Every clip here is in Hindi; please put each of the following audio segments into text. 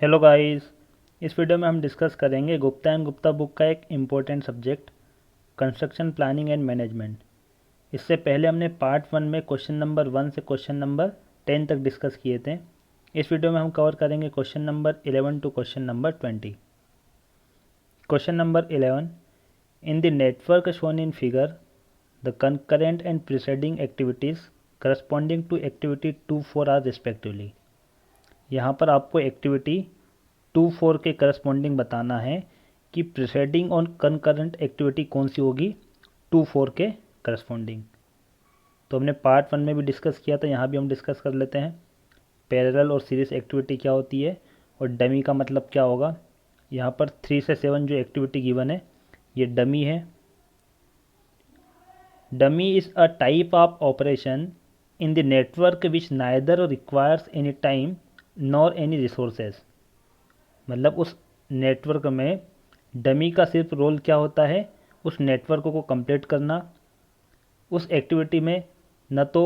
Hello guys. इस वीडियो में हम डिस्कस करेंगे गुप्ता एंड गुप्ता बुक का एक important subject construction planning and management. इससे पहले हमने पार्ट 1 में क्वेश्चन नंबर 1 से क्वेश्चन नंबर 10 तक डिस्कस किए थे। इस वीडियो में हम कवर करेंगे question number 11 to question number 20। Question number 11, in the network shown in figure the concurrent and preceding activities corresponding to activity 2-4 are respectively. यहाँ पर आपको एक्टिविटी 2-4 के करस्पॉन्डिंग बताना है कि प्रीसीडिंग और कंकरेंट एक्टिविटी कौन सी होगी 2-4 के करस्पॉन्डिंग। तो हमने पार्ट 1 में भी डिस्कस किया था, यहाँ भी हम डिस्कस कर लेते हैं। पैरेलल और सीरीज एक्टिविटी क्या होती है और डमी का मतलब क्या होगा। यहाँ पर 3 से 7 जो एक्टिविटी गिवन है ये डमी है। Dummy is a type of operation in the network which neither requires any time nor any resources. मतलब उस नेटवर्क में डमी का सिर्फ रोल क्या होता है, उस नेटवर्क को कंप्लीट करना। उस एक्टिविटी में न तो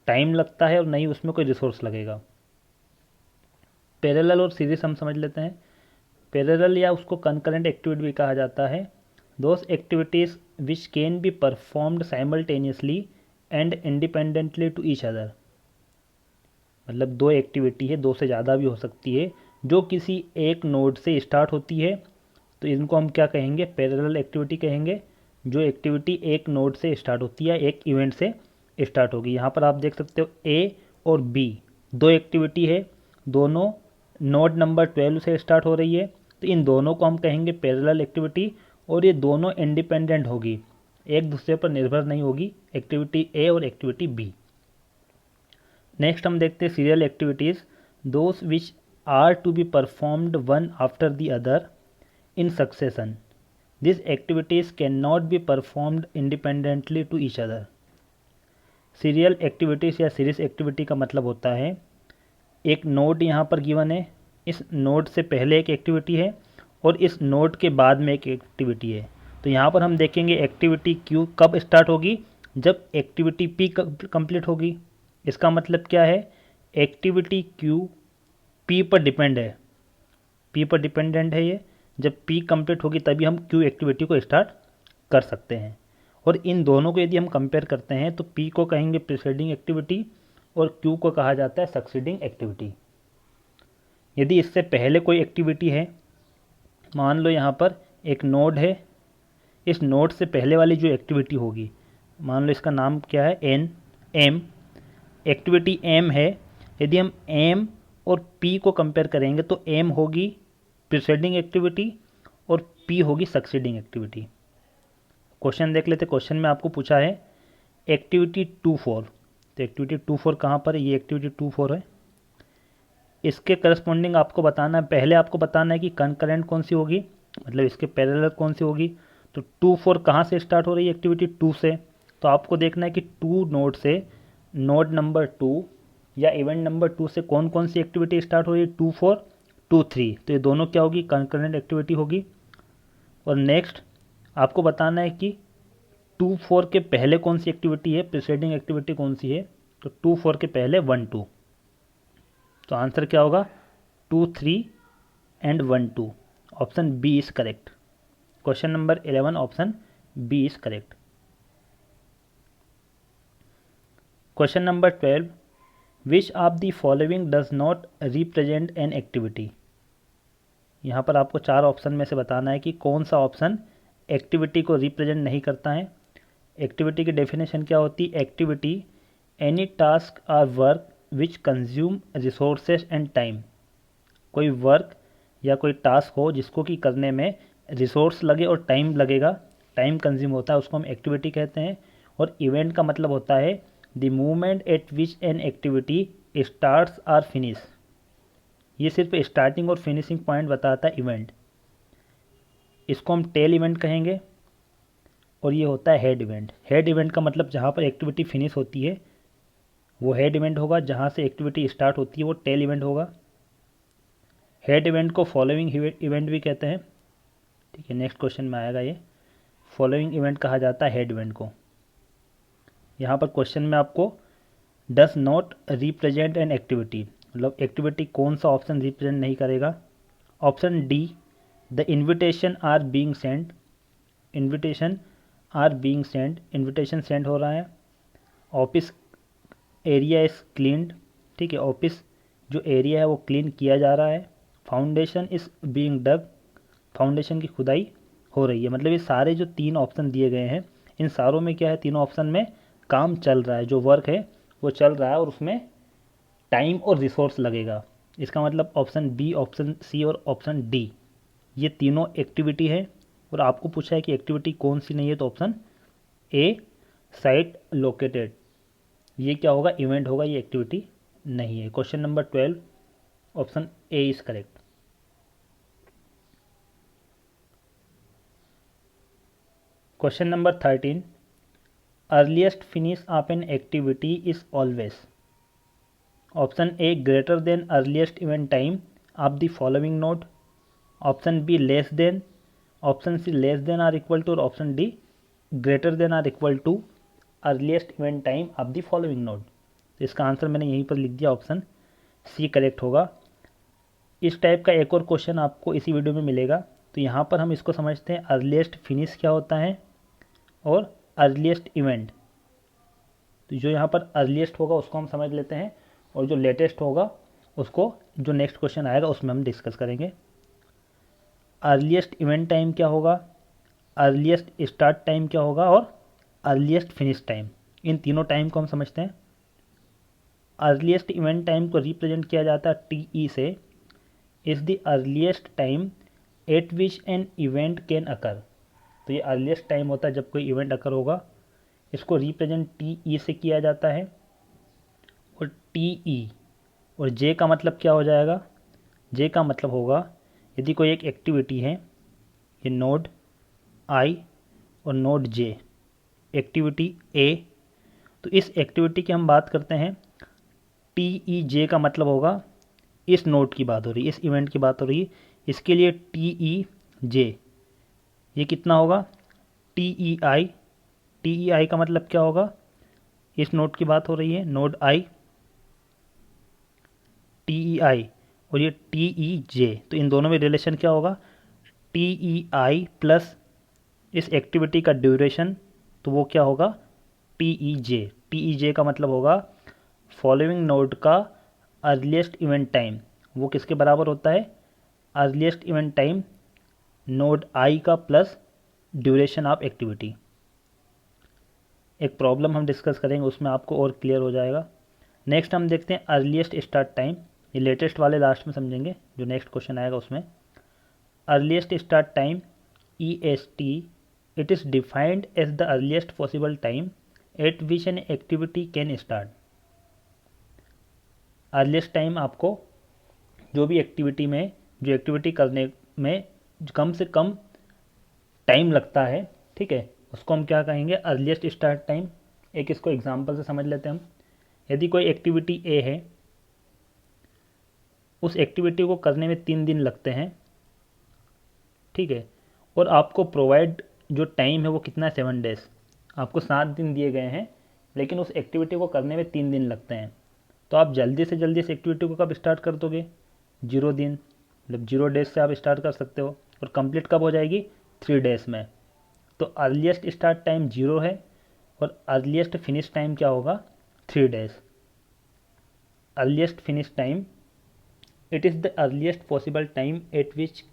टाइम लगता है और न ही उसमें कोई रिसोर्स लगेगा। पैरेलल और सीरीज हम समझ लेते हैं। पैरेलल या उसको कंकरेंट एक्टिविटी भी कहा जाता है। Those activities which can be performed simultaneously and independently to each other. मतलब दो एक्टिविटी है, दो से ज़्यादा भी हो सकती है, जो किसी एक नोड से स्टार्ट होती है, तो इनको हम क्या कहेंगे, पैरेलल एक्टिविटी कहेंगे। जो एक्टिविटी एक नोड से स्टार्ट होती है, एक इवेंट से स्टार्ट होगी। यहाँ पर आप देख सकते हो ए और बी दो एक्टिविटी है, दोनों नोड नंबर 12 से स्टार्ट हो रही है, तो इन दोनों को हम कहेंगे पैरेलल एक्टिविटी। और ये दोनों इंडिपेंडेंट होगी, एक दूसरे पर निर्भर नहीं होगी, एक्टिविटी ए और एक्टिविटी बी। नेक्स्ट हम देखते हैं serial activities, those which are to be performed one after the other in succession. These activities cannot be performed independently to each other. Serial activities या सीरीज एक्टिविटी का मतलब होता है एक नोड यहाँ पर गिवन है, इस नोड से पहले एक एक्टिविटी है और इस नोड के बाद में एक एक्टिविटी है। तो यहाँ पर हम देखेंगे एक्टिविटी क्यू कब स्टार्ट होगी, जब एक्टिविटी पी कंप्लीट होगी। इसका मतलब क्या है, एक्टिविटी क्यू पी पर डिपेंड है, पी पर डिपेंडेंट है ये। जब पी कंप्लीट होगी तभी हम क्यू एक्टिविटी को स्टार्ट कर सकते हैं। और इन दोनों को यदि हम कंपेयर करते हैं तो पी को कहेंगे प्रीसीडिंग एक्टिविटी और क्यू को कहा जाता है सक्सीडिंग एक्टिविटी। यदि इससे पहले कोई एक्टिविटी है, मान लो यहाँ पर एक नोड है, इस नोड से पहले वाली जो एक्टिविटी होगी, मान लो इसका नाम क्या है, एम एक्टिविटी एम है। यदि हम एम और पी को कंपेयर करेंगे तो एम होगी प्रीसीडिंग एक्टिविटी और पी होगी सक्सीडिंग एक्टिविटी। क्वेश्चन देख लेते। क्वेश्चन में आपको पूछा है एक्टिविटी 2-4, तो एक्टिविटी 2-4 कहाँ पर है, ये एक्टिविटी 2-4 है। इसके करस्पॉन्डिंग आपको बताना है, पहले आपको बताना है कि कंकरेंट कौन सी होगी, मतलब इसके पैरेलल कौन सी होगी। तो 2-4 कहाँ से स्टार्ट हो रही है, एक्टिविटी 2 से। तो आपको देखना है कि 2 नोड से नोड नंबर 2 या इवेंट नंबर 2 से कौन कौन सी एक्टिविटी स्टार्ट हो रही है, 2-4 2-3, तो ये दोनों क्या होगी, कंकरेंट एक्टिविटी होगी। और नेक्स्ट आपको बताना है कि 2-4 के पहले कौन सी एक्टिविटी है, प्रीसीडिंग एक्टिविटी कौन सी है। तो 2-4 के पहले 1-2, तो आंसर क्या होगा 2-3 and 1-2। Option B is correct. Question number 11 option B is correct. Question number 12, which of the following does not represent an activity. यहाँ पर आपको 4 ऑप्शन में से बताना है कि कौन सा ऑप्शन एक्टिविटी को रिप्रेजेंट नहीं करता है। एक्टिविटी की डेफिनेशन क्या होती है, activity any task or work which consume resources and time. कोई वर्क या कोई टास्क हो जिसको कि करने में रिसोर्स लगे और टाइम लगेगा, टाइम कंज्यूम होता है, उसको हम एक्टिविटी कहते हैं। और इवेंट का मतलब होता है the movement at which an activity starts or finish. ये सिर्फ स्टार्टिंग और फिनिशिंग पॉइंट बताता है इवेंट, इसको हम टेल इवेंट कहेंगे। और ये होता है हेड इवेंट। हेड इवेंट का मतलब जहाँ पर एक्टिविटी फिनिश होती है वो हेड इवेंट होगा, जहाँ से एक्टिविटी स्टार्ट होती है वो टेल इवेंट होगा। हेड इवेंट को फॉलोइंग इवेंट भी कहते हैं। ठीक है, नेक्स्ट क्वेश्चन में आएगा ये, फॉलोइंग इवेंट कहा जाता है हेड इवेंट को। यहाँ पर क्वेश्चन में आपको does not represent an activity, मतलब एक्टिविटी कौन सा ऑप्शन रिप्रेजेंट नहीं करेगा। Option D, the invitation are being sent, invitation are being sent, invitation send हो रहा है। ऑफिस एरिया इज़ क्लीन्ड, ठीक है, ऑफिस जो एरिया है वो क्लीन किया जा रहा है। Foundation is being dug, foundation की खुदाई हो रही है। मतलब ये सारे जो 3 ऑप्शन दिए गए हैं, इन सारों में क्या है, तीनों ऑप्शन में काम चल रहा है, जो वर्क है वो चल रहा है और उसमें टाइम और रिसोर्स लगेगा। इसका मतलब ऑप्शन बी, ऑप्शन सी और ऑप्शन डी, ये तीनों एक्टिविटी है। और आपको पूछा है कि एक्टिविटी कौन सी नहीं है, तो ऑप्शन ए, साइट लोकेटेड, ये क्या होगा, इवेंट होगा, ये एक्टिविटी नहीं है। Question number 12, option A is correct. Question number 13, earliest finish of an activity is always, option A greater than earliest event time of the following node, option B less than, option C less than or equal to और option D greater than or equal to earliest event time of the following node. तो इसका आंसर मैंने यहीं पर लिख दिया, ऑप्शन सी करेक्ट होगा। इस टाइप का एक और क्वेश्चन आपको इसी वीडियो में मिलेगा। तो यहाँ पर हम इसको समझते हैं अर्लीस्ट फिनिश क्या होता है और अर्लीस्ट इवेंट। तो जो यहाँ पर अर्लीस्ट होगा उसको हम समझ लेते हैं, और जो लेटेस्ट होगा उसको जो नेक्स्ट क्वेश्चन आएगा उसमें हम डिस्कस करेंगे। अर्लीस्ट इवेंट टाइम क्या होगा, अर्लीस्ट स्टार्ट टाइम क्या होगा और अर्लीस्ट फिनिश टाइम, इन तीनों टाइम को हम समझते हैं। अर्लीस्ट इवेंट टाइम को रिप्रेजेंट किया जाता है टी ई से, is the earliest time at which an event can occur. तो ये अर्लीस्ट टाइम होता है जब कोई इवेंट अकर होगा, इसको रिप्रेजेंट टी ई से किया जाता है। और टी ई और जे का मतलब क्या हो जाएगा, जे का मतलब होगा यदि कोई एक एक्टिविटी है, ये नोड आई और नोड जे, एक्टिविटी ए, तो इस एक्टिविटी की हम बात करते हैं, टी ई जे का मतलब होगा इस नोड की बात हो रही है, इस इवेंट की बात हो रही है, इसके लिए टी ई जे ये कितना होगा, टी ई आई, टी ई आई का मतलब क्या होगा, इस नोड की बात हो रही है, नोड आई, टी ई आई और ये टी ई जे, तो इन दोनों में रिलेशन क्या होगा, टी ई आई प्लस इस एक्टिविटी का ड्यूरेशन, तो वो क्या होगा, टी ई जे। टी ई जे का मतलब होगा फॉलोइंग नोड का अर्लीस्ट इवेंट टाइम, वो किसके बराबर होता है, अर्लीस्ट इवेंट टाइम नोड आई का प्लस ड्यूरेशन ऑफ एक्टिविटी। एक प्रॉब्लम हम डिस्कस करेंगे, उसमें आपको और क्लियर हो जाएगा। नेक्स्ट हम देखते हैं अर्लीस्ट स्टार्ट टाइम, ये लेटेस्ट वाले लास्ट में समझेंगे, जो नेक्स्ट क्वेश्चन आएगा उसमें। Earliest start time E S T, it is defined as the earliest possible time at which an activity can start. Earliest time आपको जो भी एक्टिविटी में, जो एक्टिविटी करने में कम से कम टाइम लगता है, ठीक है, उसको हम क्या कहेंगे, अर्लीस्ट स्टार्ट टाइम। एक इसको एग्जांपल से समझ लेते हैं हम। यदि कोई एक्टिविटी ए है, उस एक्टिविटी को करने में 3 दिन लगते हैं, ठीक है, और आपको प्रोवाइड जो टाइम है वो कितना है, 7 डेज। आपको 7 दिन दिए गए हैं, लेकिन उस एक्टिविटी को करने में 3 दिन लगते हैं। तो आप जल्दी से जल्दी इस एक्टिविटी को कब स्टार्ट कर दोगे, 0 दिन, मतलब 0 डेज से आप स्टार्ट कर सकते हो, और कंप्लीट कब हो जाएगी, 3 डेज में। तो अर्लीस्ट स्टार्ट टाइम 0 है और अर्लीस्ट फिनिश टाइम क्या होगा, 3 days. Earliest finish time, it is the earliest possible time at which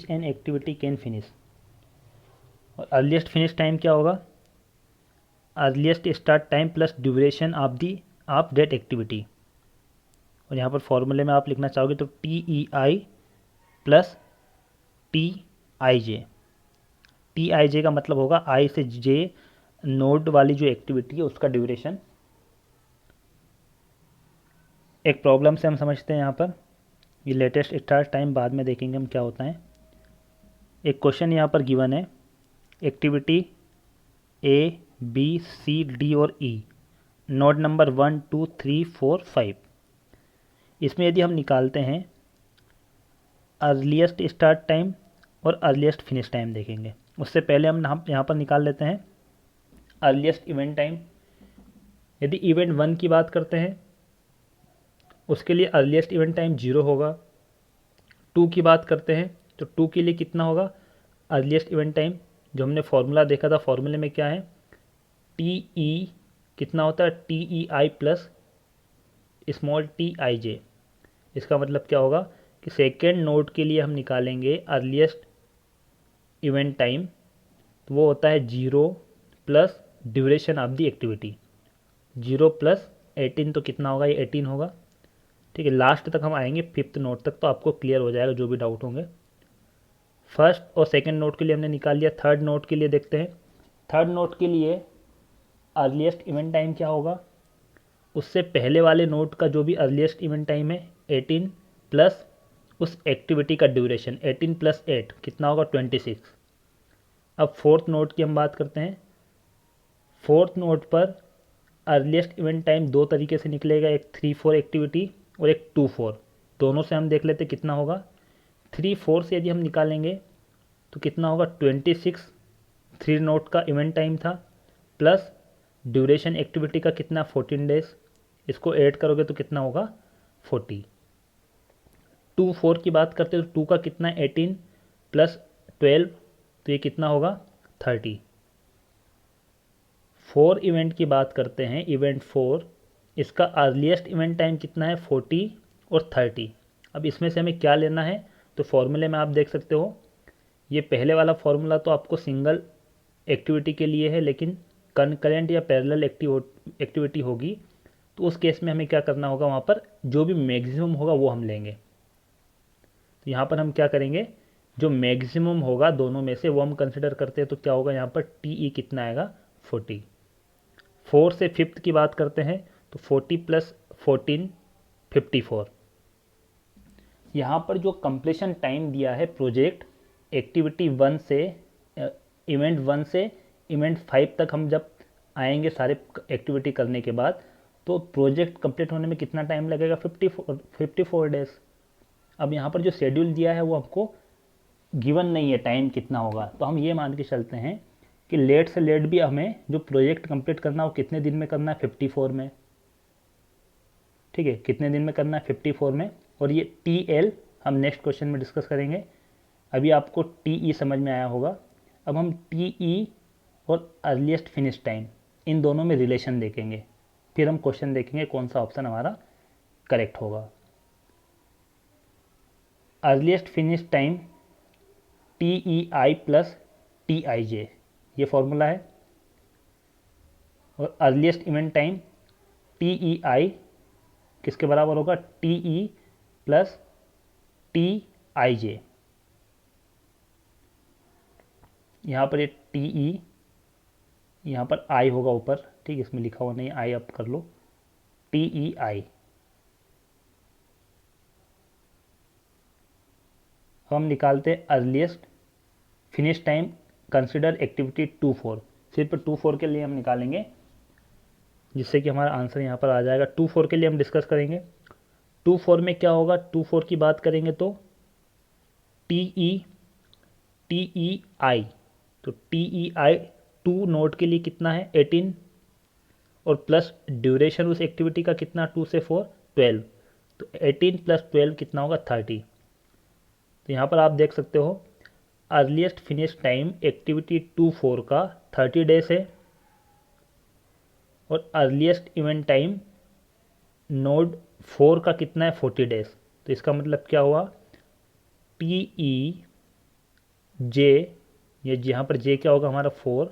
an activity can finish. और अर्लीस्ट फिनिश टाइम क्या होगा, earliest start time plus duration of that activity. और यहाँ पर फॉर्मूले में आप लिखना चाहोगे तो T E I plus T I J. T I J का मतलब होगा आई से जे नोड वाली जो एक्टिविटी है उसका ड्यूरेशन। एक प्रॉब्लम से हम समझते हैं यहाँ पर, ये लेटेस्ट स्टार्ट टाइम बाद में देखेंगे हम क्या होता है। एक क्वेश्चन यहाँ पर गिवन है, activity A B C D और ई, नोड नंबर 1 2 3 4 5। इसमें यदि हम निकालते हैं अर्लीस्ट स्टार्ट टाइम और अर्लीस्ट फिनिश टाइम देखेंगे। उससे पहले हम यहाँ पर निकाल लेते हैं अर्लीस्ट इवेंट टाइम। यदि इवेंट 1 की बात करते हैं, उसके लिए अर्लीस्ट इवेंट टाइम 0 होगा, 2 की बात करते हैं तो 2 के लिए कितना होगा अर्लीस्ट इवेंट टाइम, जो हमने फॉर्मूला देखा था, फॉर्मूले में क्या है टी ई कितना होता है T E I plus small T I J. इसका मतलब क्या होगा कि सेकेंड नोड के लिए हम निकालेंगे अर्लीस्ट इवेंट टाइम, तो वो होता है 0 plus duration of the activity. 0 plus 18 तो कितना होगा, ये 18 होगा। ठीक है, लास्ट तक हम आएंगे, 5th नोट तक, तो आपको क्लियर हो जाएगा जो भी डाउट होंगे। फर्स्ट और सेकंड नोट के लिए हमने निकाल लिया, थर्ड नोट के लिए देखते हैं। थर्ड नोट के लिए अर्लीस्ट इवेंट टाइम क्या होगा, उससे पहले वाले नोट का जो भी अर्लीस्ट इवेंट टाइम है 18 प्लस उस एक्टिविटी का ड्यूरेशन 18 प्लस 8 कितना होगा 26। अब फोर्थ नोट की हम बात करते हैं। फोर्थ नोट पर अर्लीस्ट इवेंट टाइम दो तरीके से निकलेगा, एक 3-4 एक्टिविटी और एक 2-4। दोनों से हम देख लेते कितना होगा। 3-4 से यदि हम निकालेंगे तो कितना होगा 26 3 नोट का इवेंट टाइम था, प्लस ड्यूरेशन एक्टिविटी का कितना 14 डेज, इसको ऐड करोगे तो कितना होगा 40। 2-4 की बात करते हैं तो 2 का कितना 18 प्लस 12, तो ये कितना होगा 30। 4 इवेंट की बात करते हैं, इवेंट 4, इसका अर्लीस्ट इवेंट टाइम कितना है 40 और 30। अब इसमें से हमें क्या लेना है, तो फॉर्मूले में आप देख सकते हो, ये पहले वाला फॉर्मूला तो आपको सिंगल एक्टिविटी के लिए है, लेकिन कनकरेंट या पैरेलल एक्टिविटी होगी तो उस केस में हमें क्या करना होगा, वहाँ पर जो भी मैक्सिमम होगा वो हम लेंगे। तो यहाँ पर हम क्या करेंगे, जो मैक्सिमम होगा दोनों में से वो हम कंसिडर करते हैं, तो क्या होगा यहाँ पर टी ई कितना आएगा 40। 4 से 5th की बात करते हैं तो 40 प्लस 14 54। यहाँ पर जो कंप्लीशन टाइम दिया है प्रोजेक्ट एक्टिविटी 1 से इवेंट 1 से इवेंट 5 तक हम जब आएंगे सारे एक्टिविटी करने के बाद, तो प्रोजेक्ट कंप्लीट होने में कितना टाइम लगेगा 54 डेज। अब यहाँ पर जो शेड्यूल दिया है वो आपको गिवन नहीं है टाइम कितना होगा, तो हम ये मान के चलते हैं कि लेट से लेट भी हमें जो प्रोजेक्ट कंप्लीट करना है वो कितने दिन में करना है 54 में। ठीक है, कितने दिन में करना है 54 में। और ये टी एल हम नेक्स्ट क्वेश्चन में डिस्कस करेंगे। अभी आपको टी ई समझ में आया होगा। अब हम टी ई और अर्लीस्ट फिनिश टाइम इन दोनों में रिलेशन देखेंगे, फिर हम क्वेश्चन देखेंगे कौन सा ऑप्शन हमारा करेक्ट होगा। Earliest finish time T E I plus T I J, ये फॉर्मूला है। और earliest event time T E I किसके बराबर होगा T E plus T I J. यहाँ पर ये टी ई, यहाँ पर आई होगा ऊपर, ठीक, इसमें लिखा हुआ नहीं, आई अब कर लो, टी ई आई। हम निकालते हैं earliest finish time consider activity 2-4। सिर्फ 2-4 के लिए हम निकालेंगे, जिससे कि हमारा आंसर यहाँ पर आ जाएगा। 2-4 के लिए हम डिस्कस करेंगे। 2-4 में क्या होगा, 2-4 की बात करेंगे तो टी ई आई, तो टी ई आई 2 नोट के लिए कितना है 18 और प्लस ड्यूरेशन उस एक्टिविटी का कितना 2 से 4 12, तो 18 प्लस 12 कितना होगा 30। तो यहाँ पर आप देख सकते हो अर्लीस्ट फिनिश टाइम एक्टिविटी 2-4 का 30 डेज है और अर्लीस्ट इवेंट टाइम नोड 4 का कितना है 40 डेज। तो इसका मतलब क्या हुआ टी ई जे, ये यहाँ पर जे क्या होगा हमारा 4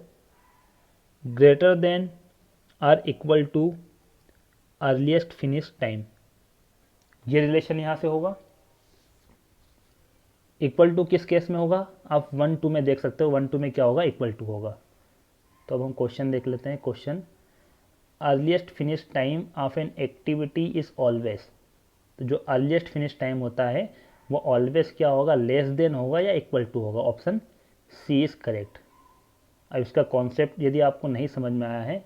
greater than or equal to earliest finish time, ये रिलेशन यहाँ से होगा। इक्वल टू किस केस में होगा, आप 1-2 में देख सकते हो, 1-2 में क्या होगा इक्वल टू होगा। तो अब हम क्वेश्चन देख लेते हैं। Question earliest finish time of an activity is always, तो जो अर्लीस्ट फिनिश टाइम होता है वो ऑलवेज क्या होगा, लेस देन होगा या इक्वल टू होगा। Option C is correct. अब इसका कॉन्सेप्ट यदि आपको नहीं समझ में आया है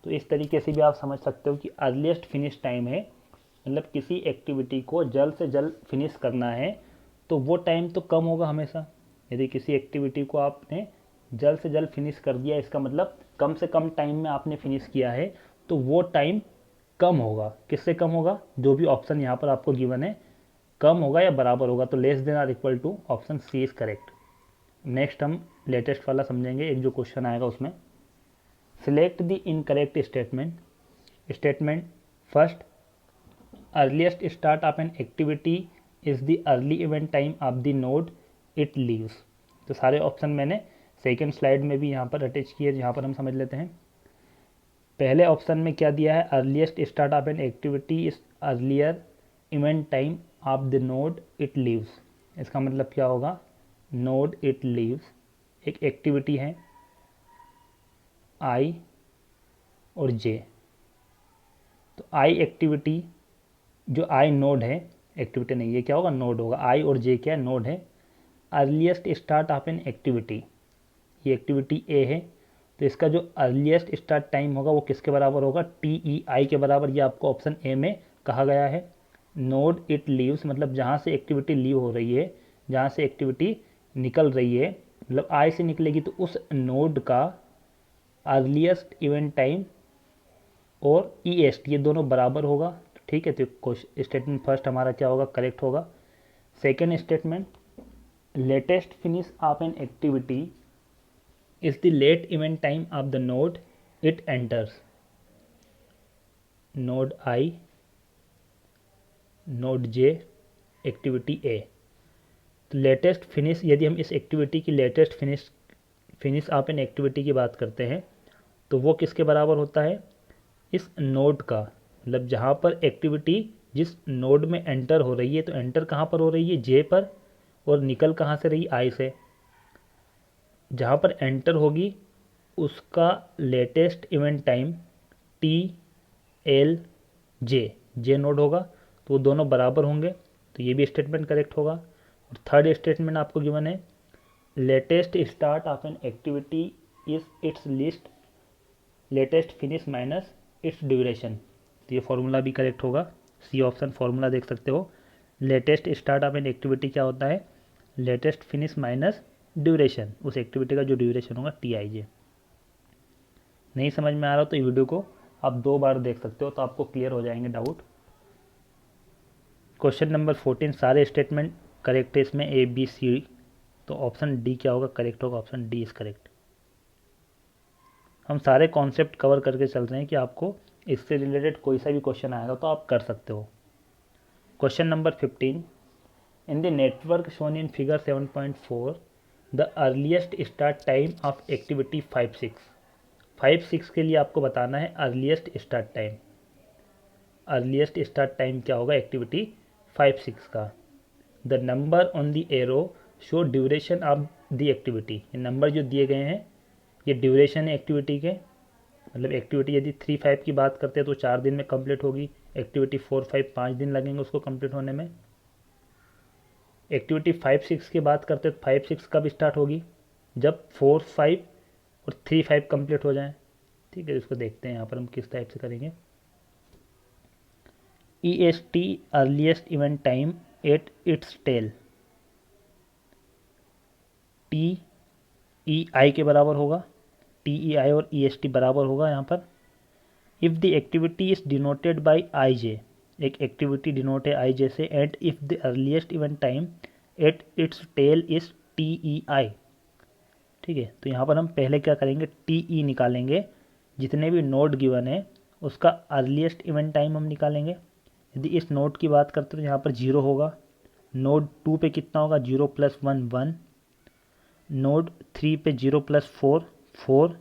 तो इस तरीके से भी आप समझ सकते हो कि अर्लीस्ट फिनिश टाइम है, मतलब किसी एक्टिविटी को जल्द से जल्द फिनिश करना है तो वो टाइम तो कम होगा हमेशा। यदि किसी एक्टिविटी को आपने जल्द से जल्द फिनिश कर दिया, इसका मतलब कम से कम टाइम में आपने फिनिश किया है, तो वो टाइम कम होगा। किससे कम होगा, जो भी ऑप्शन यहाँ पर आपको गिवन है कम होगा या बराबर होगा, तो less than or equal to, option C is correct. Next हम लेटेस्ट वाला समझेंगे, एक जो क्वेश्चन आएगा उसमें select the incorrect statement. Statement first, earliest start of an activity is the early event time of the node it leaves. तो सारे ऑप्शन मैंने सेकेंड स्लाइड में भी यहाँ पर अटैच किए, यहाँ पर हम समझ लेते हैं। पहले ऑप्शन में क्या दिया है, earliest start of an activity is earlier event time of the node it leaves. इसका मतलब क्या होगा, नोड इट लीव्स एक एक्टिविटी है आई और जे। तो आई एक्टिविटी, जो आई नोड है, एक्टिविटी नहीं, ये क्या होगा, नोड होगा। आई और जे क्या है, नोड है। Earliest start of an activity, ये एक्टिविटी ए है, तो इसका जो अर्लीस्ट स्टार्ट टाइम होगा वो किसके बराबर होगा, टी ई आई के बराबर। ये आपको ऑप्शन ए में कहा गया है। नोड इट लीव्स मतलब जहाँ से एक्टिविटी लीव हो रही है, जहाँ से एक्टिविटी निकल रही है, मतलब आई से निकलेगी, तो उस नोड का अर्लीस्ट इवेंट टाइम और ई एस टी, ये दोनों बराबर होगा। तो ठीक है, तो स्टेटमेंट फर्स्ट हमारा क्या होगा, करेक्ट होगा। Second statement, latest finish of an activity is the late event time of the node it enters। node I, node J, activity A। तो लेटेस्ट फिनिश, यदि हम इस एक्टिविटी की latest finish of an activity की बात करते हैं तो वो किसके बराबर होता है, इस नोड का, मतलब जहाँ पर एक्टिविटी जिस नोड में एंटर हो रही है, तो एंटर कहाँ पर हो रही है, J पर, और निकल कहाँ से रही, I से। जहाँ पर एंटर होगी उसका latest event time T L J node होगा, तो वो दोनों बराबर होंगे, तो ये भी स्टेटमेंट करेक्ट होगा। और थर्ड स्टेटमेंट आपको गिवन है, latest start of an activity is it's list latest finish minus it's duration. तो ये फॉर्मूला भी करेक्ट होगा, सी ऑप्शन फॉर्मूला देख सकते हो। Latest start of an activity क्या होता है, लेटेस्ट फिनिश माइनस ड्यूरेशन, उस एक्टिविटी का जो ड्यूरेशन होगा टी आई जे। नहीं समझ में आ रहा तो ये वीडियो को आप 2 बार देख सकते हो, तो आपको क्लियर हो जाएंगे डाउट। क्वेश्चन नंबर 14, सारे स्टेटमेंट करेक्ट है इसमें, ए बी सी, तो ऑप्शन डी क्या होगा, करेक्ट होगा, ऑप्शन डी इज करेक्ट। हम सारे कॉन्सेप्ट कवर करके चल रहे हैं कि आपको इससे रिलेटेड कोई सा भी क्वेश्चन आएगा तो आप कर सकते हो। Question number 15, in the network shown in figure 7.4 the earliest start time of activity 5-6 के लिए आपको बताना है earliest start time. Earliest start time क्या होगा एक्टिविटी 5-6 का। The number on the arrow show duration of the activity, ये नंबर जो दिए गए हैं ये ड्यूरेशन है एक्टिविटी के, मतलब एक्टिविटी यदि 3-5 की बात करते हैं तो 4 दिन में कंप्लीट होगी, एक्टिविटी 4-5 5 दिन लगेंगे उसको कंप्लीट होने में। एक्टिविटी 5-6 की बात करते हैं तो 5-6 कब स्टार्ट होगी, जब 4-5 और 3-5 कंप्लीट हो जाएं। ठीक है, इसको देखते हैं यहाँ पर हम किस टाइप से करेंगे। E S T earliest event time at its tail, T E I के बराबर होगा, टी ई आई और ई एस टी बराबर होगा यहाँ पर। If the activity is denoted by I J, एक एक्टिविटी डिनोट है आई जे से, and if the earliest event time at its tail is T E I. ठीक है, तो यहाँ पर हम पहले क्या करेंगे, टी ई निकालेंगे, जितने भी नोड गिवन है उसका अर्लीस्ट इवेंट टाइम हम निकालेंगे। यदि इस नोड की बात करते हैं तो यहाँ पर 0 होगा, नोड 2 पे कितना होगा, 0 + 1 1, नोड 3 पे 0 + 4 4,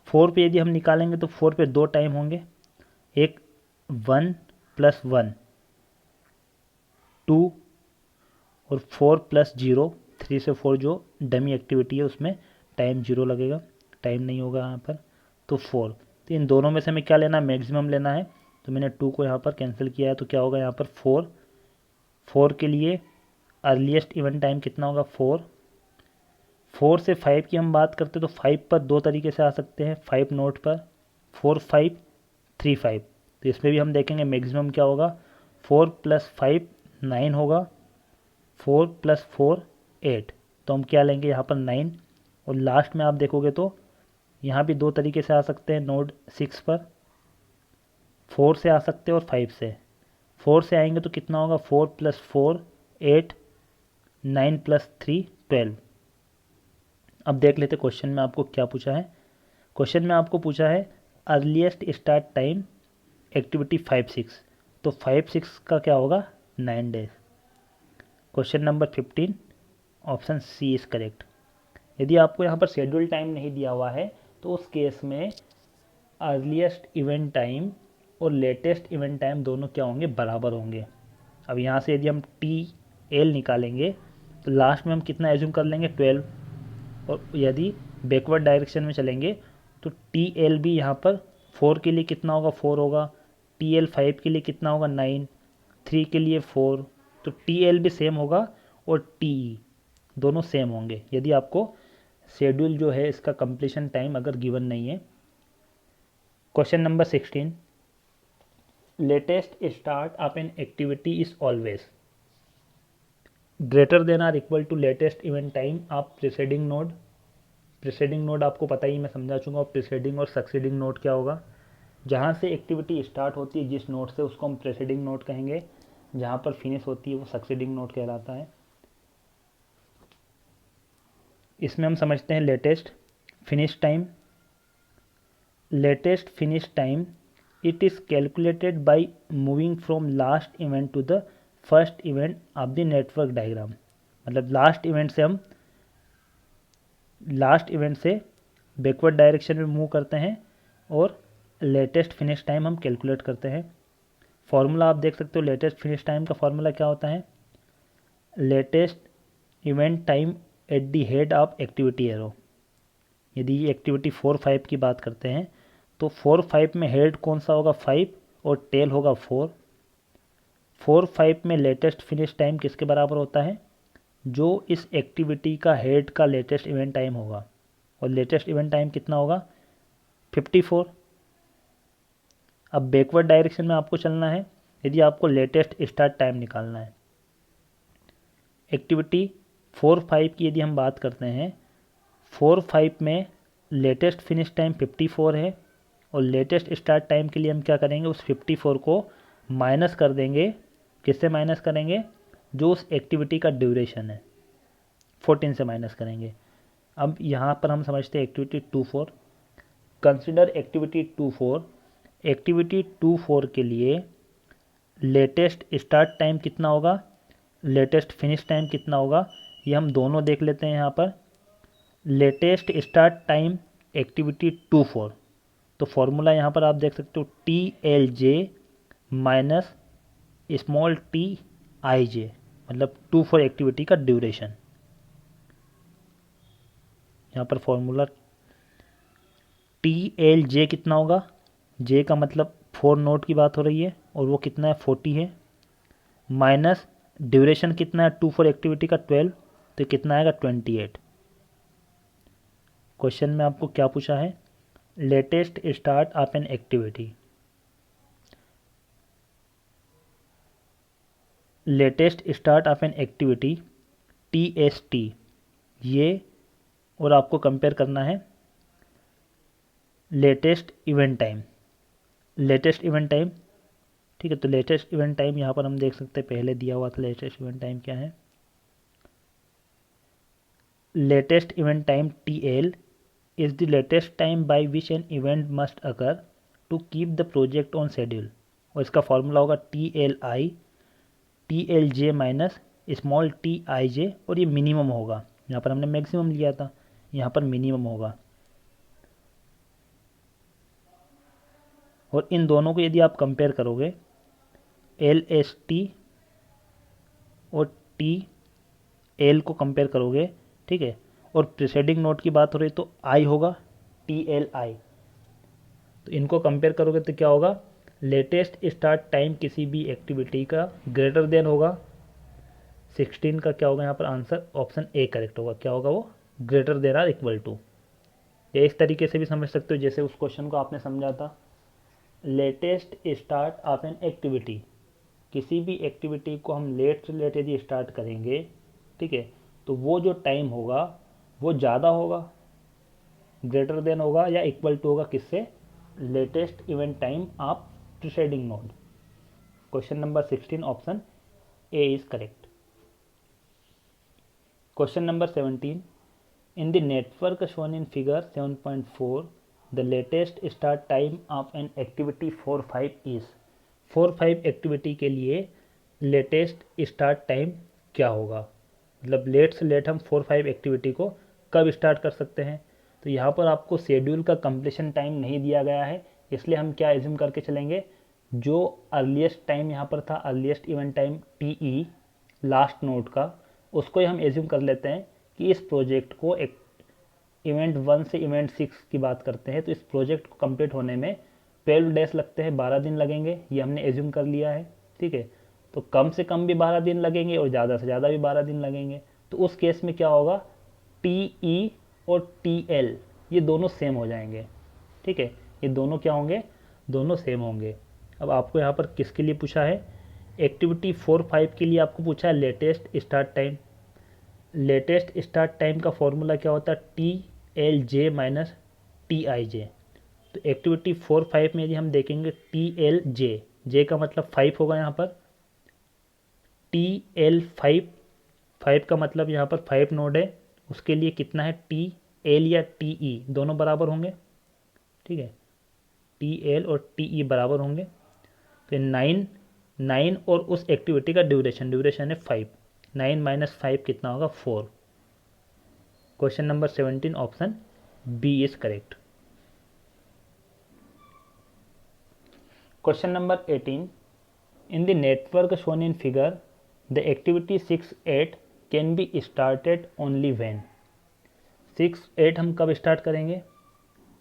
4 पे यदि हम निकालेंगे तो 4 पे 2 टाइम होंगे, एक 1 + 1 2 और 4 + 0 3 से 4 जो डमी एक्टिविटी है उसमें टाइम 0 लगेगा, टाइम नहीं होगा यहाँ पर, तो 4। तो इन दोनों में से हमें क्या लेना है, मैक्सिमम लेना है, तो मैंने 2 को यहाँ पर कैंसिल किया है, तो क्या होगा यहाँ पर 4। 4 के लिए अर्लीस्ट इवेंट टाइम कितना होगा 4। 4 से 5 की हम बात करते हैं तो 5 पर 2 तरीके से आ सकते हैं, 5 नोट पर, 4 5 3 5, तो इसमें भी हम देखेंगे मैक्सिमम क्या होगा, 4 + 5 9 होगा, 4 + 4 8, तो हम क्या लेंगे यहाँ पर 9। और लास्ट में आप देखोगे तो यहाँ भी 2 तरीके से आ सकते हैं, नोड 6 पर 4 से आ सकते हैं और 5 से। 4 से आएंगे तो कितना होगा, 4 + 4 8, 9 + 3 12। अब देख लेते क्वेश्चन में आपको क्या पूछा है। क्वेश्चन में आपको पूछा है अर्लीस्ट स्टार्ट टाइम एक्टिविटी 5-6, तो 5-6 का क्या होगा, 9 days. Question number 15, option C is correct. यदि आपको यहाँ पर शेड्यूल टाइम नहीं दिया हुआ है तो उस केस में अर्लीस्ट इवेंट टाइम और लेटेस्ट इवेंट टाइम दोनों क्या होंगे, बराबर होंगे। अब यहाँ से यदि हम TL निकालेंगे तो लास्ट में हम कितना एज्यूम कर लेंगे, 12। और यदि बैकवर्ड डायरेक्शन में चलेंगे तो TL भी यहाँ पर 4 के लिए कितना होगा, 4 होगा। TL 5 के लिए कितना होगा, 9। 3 के लिए 4, तो TL भी सेम होगा और TE दोनों सेम होंगे यदि आपको शेड्यूल जो है इसका कंप्लीशन टाइम अगर गिवन नहीं है। Question number 16, latest start of an activity is always greater than or equal to latest event time of preceding node. Preceding node आपको पता ही, मैं समझा चुका हूँ प्रीसीडिंग और सक्सीडिंग नोड क्या होगा। जहाँ से एक्टिविटी स्टार्ट होती है जिस नोड से, उसको हम प्रीसीडिंग नोड कहेंगे। जहाँ पर फिनिश होती है वो सक्सीडिंग नोड कहलाता है। इसमें हम समझते हैं latest finish time. Latest finish time it is calculated by moving from last event to the first event of the network diagram. मतलब लास्ट इवेंट से बैकवर्ड डायरेक्शन में मूव करते हैं और लेटेस्ट फिनिश टाइम हम कैलकुलेट करते हैं। फॉर्मूला आप देख सकते हो, लेटेस्ट फिनिश टाइम का फॉर्मूला क्या होता है, latest event time at the head of activity arrow. यदि एक्टिविटी 4-5 की बात करते हैं तो 4-5 में हेड कौन सा होगा, 5, और टेल होगा 4। 4-5 में लेटेस्ट फिनिश टाइम किसके बराबर होता है, जो इस एक्टिविटी का हेड का लेटेस्ट इवेंट टाइम होगा। और लेटेस्ट इवेंट टाइम कितना होगा, 54। अब बैकवर्ड डायरेक्शन में आपको चलना है यदि आपको लेटेस्ट स्टार्ट टाइम निकालना है। एक्टिविटी 4-5 की यदि हम बात करते हैं, 4-5 में लेटेस्ट फिनिश टाइम 54 है और लेटेस्ट स्टार्ट टाइम के लिए हम क्या करेंगे, उस 54 को माइनस कर देंगे। किससे माइनस करेंगे, जो उस एक्टिविटी का ड्यूरेशन है, 14 से माइनस करेंगे। अब यहाँ पर हम समझते हैं एक्टिविटी 2-4। Consider activity 2-4। एक्टिविटी 2-4 के लिए लेटेस्ट स्टार्ट टाइम कितना होगा, लेटेस्ट फिनिश टाइम कितना होगा, ये हम दोनों देख लेते हैं यहाँ पर। लेटेस्ट स्टार्ट टाइम एक्टिविटी 2-4, तो फॉर्मूला यहाँ पर आप देख सकते हो TLJ माइनस स्मॉल TIJ, मतलब 2-4 एक्टिविटी का ड्यूरेशन। यहाँ पर फॉर्मूला TLJ कितना होगा, J का मतलब 4 नोट की बात हो रही है और वो कितना है, 40 है, माइनस ड्यूरेशन कितना है 2-4 एक्टिविटी का 12, तो कितना आएगा 28। क्वेश्चन में आपको क्या पूछा है, latest start of an activity. Latest start of an activity TST, ये और आपको कंपेयर करना है latest event time. Latest event time, ठीक है, तो लेटेस्ट इवेंट टाइम यहाँ पर हम देख सकते हैं पहले दिया हुआ था। लेटेस्ट इवेंट टाइम क्या है, latest event time TL is the latest time by which an event must occur to keep the project on schedule। और इसका फॉर्मूला होगा TLJ माइनस स्मॉल TIJ, और ये मिनिमम होगा। यहाँ पर हमने मैक्सिमम लिया था, यहाँ पर मिनिमम होगा। और इन दोनों को यदि आप कंपेयर करोगे, LST और TL को कंपेयर करोगे, ठीक है, और प्रीसीडिंग नोट की बात हो रही तो I होगा TLI, तो इनको कंपेयर करोगे तो क्या होगा, लेटेस्ट स्टार्ट टाइम किसी भी एक्टिविटी का ग्रेटर देन होगा 16 का, क्या होगा यहाँ पर आंसर, ऑप्शन A करेक्ट होगा। क्या होगा वो, greater than or equal to. ये इस तरीके से भी समझ सकते हो जैसे उस क्वेश्चन को आपने समझा था। Latest start of an activity, किसी भी एक्टिविटी को हम लेट से लेट यदि स्टार्ट करेंगे, ठीक है, तो वो जो टाइम होगा वो ज़्यादा होगा, ग्रेटर देन होगा या इक्वल टू होगा किससे, latest event time of preceding node. Question number 16 option A is correct. Question number 17, in the network shown in figure 7.4 the latest start time of an activity 4-5 is. 4-5 activity के लिए लेटेस्ट स्टार्ट टाइम क्या होगा, मतलब लेट से लेट हम 4-5 एक्टिविटी को कब स्टार्ट कर सकते हैं। तो यहाँ पर आपको शेड्यूल का कंप्लीशन टाइम नहीं दिया गया है, इसलिए हम क्या एज्यूम करके चलेंगे, जो अर्लीस्ट टाइम यहाँ पर था, earliest event time TE last node का, उसको ही हम एज्यूम कर लेते हैं कि इस प्रोजेक्ट को एक इवेंट 1 से इवेंट 6 की बात करते हैं, तो इस प्रोजेक्ट को कंप्लीट होने में 12 डेज लगते हैं, 12 दिन लगेंगे, ये हमने एज्यूम कर लिया है। ठीक है, तो कम से कम भी 12 दिन लगेंगे और ज़्यादा से ज़्यादा भी 12 दिन लगेंगे। तो उस केस में क्या होगा, TE और TL ये दोनों सेम हो जाएंगे। ठीक है, ये दोनों क्या होंगे, दोनों सेम होंगे। अब आपको यहाँ पर किसके लिए पूछा है, एक्टिविटी 4-5 के लिए आपको पूछा है latest start time. Latest start time का फॉर्मूला क्या होता है, TLJ माइनस TIJ। तो एक्टिविटी 4-5 में यदि हम देखेंगे TLJ, जे का मतलब 5 होगा यहाँ पर, TL5, 5 का मतलब यहाँ पर 5 नोड है, उसके लिए कितना है, TL या TE दोनों बराबर होंगे। ठीक है, TL और TE बराबर होंगे, तो 9 और उस एक्टिविटी का ड्यूरेशन है 5, 9 माइनस 5 कितना होगा, 4। Question number 17 option B is correct. Question number 18, in the network shown in figure the activity 6-8 can be started only when. 6-8 हम कब स्टार्ट करेंगे,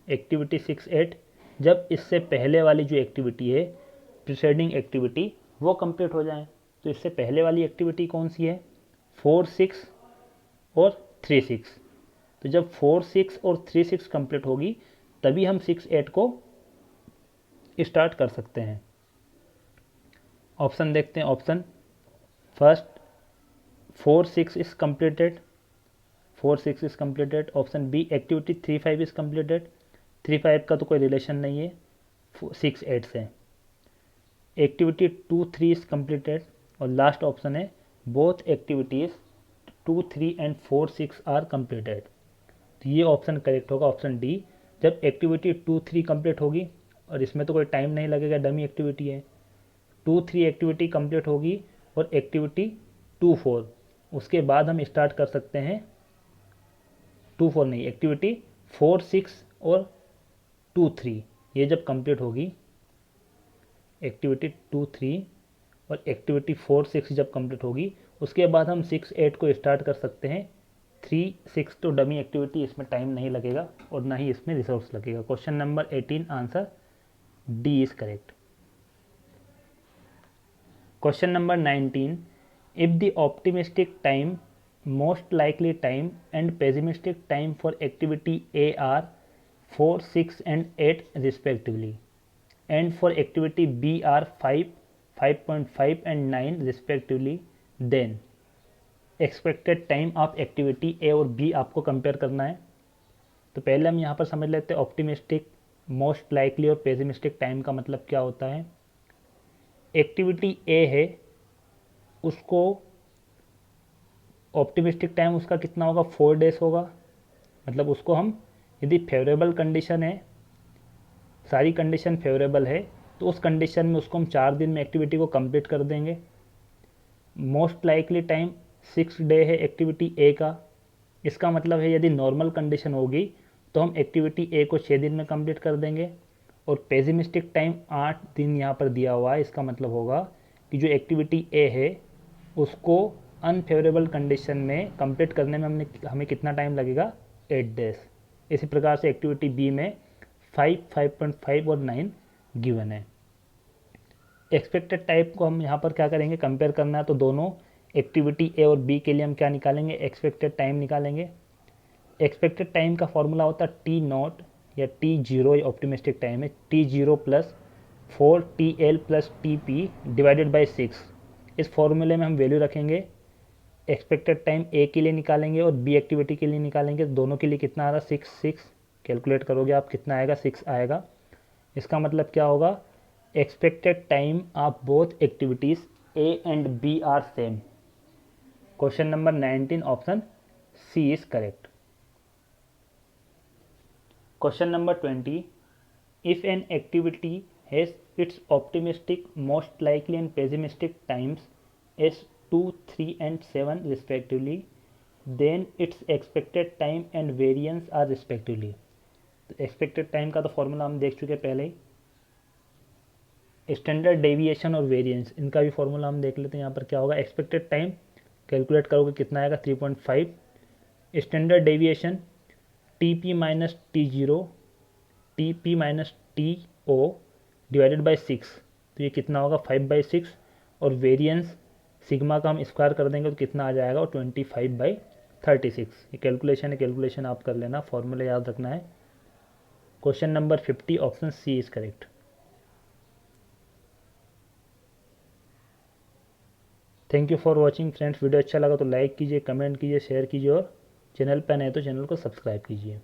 एक्टिविटी 6-8 जब इससे पहले वाली जो एक्टिविटी है, प्रीसीडिंग एक्टिविटी, वो कंप्लीट हो जाए। तो इससे पहले वाली एक्टिविटी कौन सी है, 4-6 और 3-6। तो जब 4-6 और 3-6 कंप्लीट होगी तभी हम 6-8 को स्टार्ट कर सकते हैं। ऑप्शन देखते हैं, option first 4-6 is completed, 4-6 is completed. Option B activity 3-5 is completed, 3-5 का तो कोई रिलेशन नहीं है 6-8 से। एक्टिविटी 2-3 इज कंप्लीटेड, और लास्ट ऑप्शन है both activities 2-3 and 4-6 are completed. तो ये ऑप्शन करेक्ट होगा, ऑप्शन डी। जब एक्टिविटी 2-3 कंप्लीट होगी, और इसमें तो कोई टाइम नहीं लगेगा, डमी एक्टिविटी है, 2-3 एक्टिविटी कंप्लीट होगी और एक्टिविटी 2-4 उसके बाद हम स्टार्ट कर सकते हैं, 2-4 नहीं, एक्टिविटी 4-6 और 2-3 ये जब कंप्लीट होगी, एक्टिविटी 2-3 और एक्टिविटी 4-6 जब कंप्लीट होगी, उसके बाद हम 6-8 को स्टार्ट कर सकते हैं। 3-6 तो डमी एक्टिविटी, इसमें टाइम नहीं लगेगा और ना ही इसमें रिसोर्स लगेगा। Question number 18 answer D is correct. Question number 19, if the optimistic time, most likely time and pessimistic time for activity A R 4, 6 and 8 respectively, and for activity B are 5, 5.5 and 9 respectively, then expected time of activity A और B आपको कंपेयर करना है। तो पहले हम यहाँ पर समझ लेते हैं ऑप्टिमिस्टिक, मोस्ट लाइकली और पेसिमिस्टिक टाइम का मतलब क्या होता है। एक्टिविटी ए है, उसको ऑप्टिमिस्टिक टाइम उसका कितना होगा, 4 डेज होगा। मतलब उसको हम, यदि फेवरेबल कंडीशन है, सारी कंडीशन फेवरेबल है, तो उस कंडीशन में उसको हम 4 दिन में एक्टिविटी को कंप्लीट कर देंगे। मोस्ट लाइकली टाइम 6 डे है एक्टिविटी ए का, इसका मतलब है यदि नॉर्मल कंडीशन होगी तो हम एक्टिविटी ए को 6 दिन में कंप्लीट कर देंगे। और पेसिमिस्टिक टाइम 8 दिन यहाँ पर दिया हुआ है, इसका मतलब होगा कि जो एक्टिविटी ए है उसको अनफेवरेबल कंडीशन में कंप्लीट करने में हमें कितना टाइम लगेगा, 8 डेज। इसी प्रकार से एक्टिविटी बी में 5, 5.5 और 9 गिवन है। एक्सपेक्टेड टाइप को हम यहाँ पर क्या करेंगे, कंपेयर करना है, तो दोनों एक्टिविटी ए और बी के लिए हम क्या निकालेंगे, एक्सपेक्टेड टाइम निकालेंगे। एक्सपेक्टेड टाइम का फॉर्मूला होता है T0 या T0, ये ऑप्टिमिस्टिक टाइम है, T0 plus 4TL plus TP divided by 6। इस फॉर्मूले में हम वैल्यू रखेंगे, एक्सपेक्टेड टाइम ए के लिए निकालेंगे और बी एक्टिविटी के लिए निकालेंगे। दोनों के लिए कितना आ रहा है, 6 कैलकुलेट करोगे आप कितना आएगा, 6 आएगा। इसका मतलब क्या होगा, expected time of both activities A and B are same. Question number 19 option C is correct. Question number 20. If an activity has its optimistic, most likely and pessimistic times as 2, 3 and 7 respectively, then its expected time and variance are respectively. Expected time का तो फॉर्मूला हम देख चुके पहले ही. स्टैंडर्ड डेविएशन और वेरिएंस, इनका भी फॉर्मूला हम देख लेते हैं. यहाँ पर क्या होगा, एक्सपेक्टेड टाइम कैलकुलेट करोगे कितना आएगा 3.5. Standard deviation T P minus T zero T P minus T O divided by 6, तो ये कितना होगा 5/6. और वेरिएंस सिग्मा का हम स्क्वायर कर देंगे तो कितना आ जाएगा, वो 25/36. ये कैलकुलेशन है, कैलकुलेशन आप कर लेना, फॉर्मूला याद रखना है. Question number 50 option C is correct. Thank you for watching friends. Video अच्छा लगा तो लाइक कीजिए, कमेंट कीजिए, शेयर कीजिए और चैनल पर नए तो चैनल को सब्सक्राइब कीजिए.